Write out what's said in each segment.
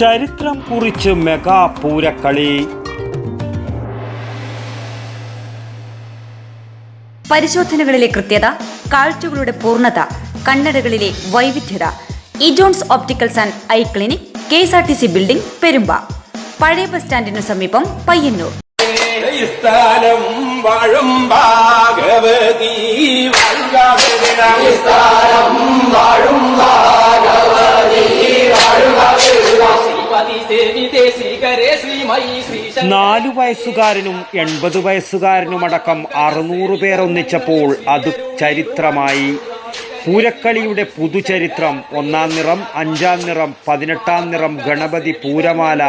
ചരിത്രം കുറിച്ച് മെഗാ പൂരക്കളി. പരിശോധനകളിലെ കൃത്യത, കാഴ്ചകളുടെ പൂർണ്ണത, കണ്ണടകളിലെ വൈവിധ്യത. Ejones opticals and eye clinic, KSRTC building, Perumba. പഴയ ബസ് സ്റ്റാൻഡിനു സമീപം, പയ്യന്നൂർ. നാലു വയസ്സുകാരനും 80 വയസ്സുകാരനുമടക്കം 600 പേർ ഒന്നിച്ചപ്പോൾ അത് ചരിത്രമായി. പൂരക്കളിയുടെ പുതുചരിത്രം. 1-ാം നിറം, 5-ാം നിറം, 18-ാം നിറം, ഗണപതി, പൂരമാല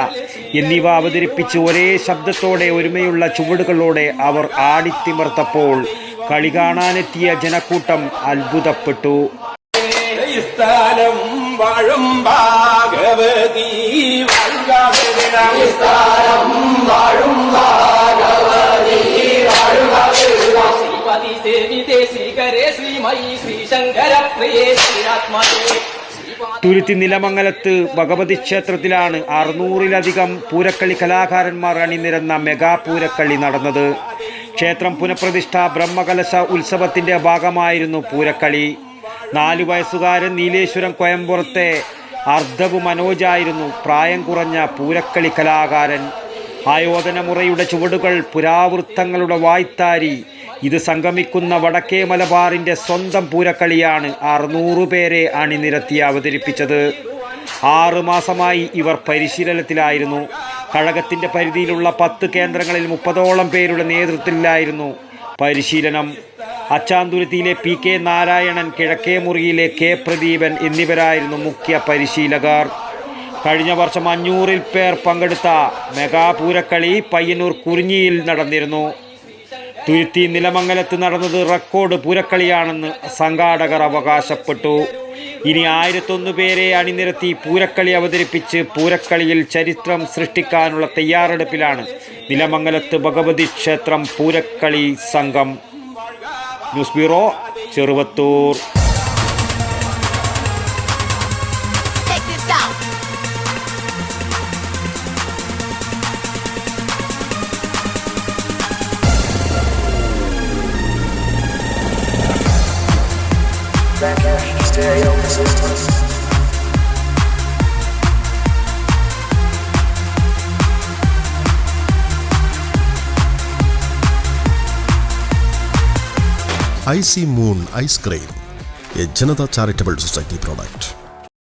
എന്നിവ അവതരിപ്പിച്ച് ഒരേ ശബ്ദത്തോടെ ഒരുമയുള്ള ചുവടുകളോടെ അവർ ആടിത്തിമർത്തപ്പോൾ കളി കാണാനെത്തിയ ജനക്കൂട്ടം അത്ഭുതപ്പെട്ടു. തുരുത്തി നിലമംഗലത്ത് ഭഗവതി ക്ഷേത്രത്തിലാണ് 600-ലധികം പൂരക്കളി കലാകാരന്മാർ അണിനിരന്ന മെഗാ പൂരക്കളി നടന്നത്. ക്ഷേത്രം പുനഃപ്രതിഷ്ഠ ബ്രഹ്മകലശ ഉത്സവത്തിന്റെ ഭാഗമായിരുന്നു പൂരക്കളി. 4 വയസ്സുകാരൻ നീലേശ്വരം കോയമ്പുറത്തെ അർദ്ധവ് മനോജായിരുന്നു പ്രായം കുറഞ്ഞ പൂരക്കളി കലാകാരൻ. ആയോധനമുറയുടെ ചുവടുകൾ, പുരാവൃത്തങ്ങളുടെ വായ്ത്താരി, ഇത് സംഗമിക്കുന്ന വടക്കേ മലബാറിൻ്റെ സ്വന്തം പൂരക്കളിയാണ് 600 പേരെ അണിനിരത്തി അവതരിപ്പിച്ചത്. 6 മാസമായി ഇവർ പരിശീലനത്തിലായിരുന്നു. കഴകത്തിൻ്റെ പരിധിയിലുള്ള 10 കേന്ദ്രങ്ങളിൽ 30ഓളം പേരുടെ നേതൃത്വത്തിലായിരുന്നു പരിശീലനം. അച്ചാന്തുരുത്തിയിലെ PK നാരായണൻ, കിഴക്കേ മുറിയിലെ K പ്രദീപൻ എന്നിവരായിരുന്നു മുഖ്യ പരിശീലകർ. കഴിഞ്ഞ വർഷം 500 പേർ പങ്കെടുത്ത മെഗാ പൂരക്കളി പയ്യന്നൂർ കുറിഞ്ഞിയിൽ നടന്നിരുന്നു. തുരുത്തി നിലമംഗലത്ത് നടന്നത് റെക്കോർഡ് പൂരക്കളിയാണെന്ന് സംഘാടകർ അവകാശപ്പെട്ടു. ഇനി 1001 പേരെ അണിനിരത്തി പൂരക്കളി അവതരിപ്പിച്ച് പൂരക്കളിയിൽ ചരിത്രം സൃഷ്ടിക്കാനുള്ള തയ്യാറെടുപ്പിലാണ് നിലമംഗലത്ത് ഭഗവതി ക്ഷേത്രം പൂരക്കളി സംഘം. News bureau, Cheruvathur. IC Moon Ice Cream, a Janata Charitable Society product.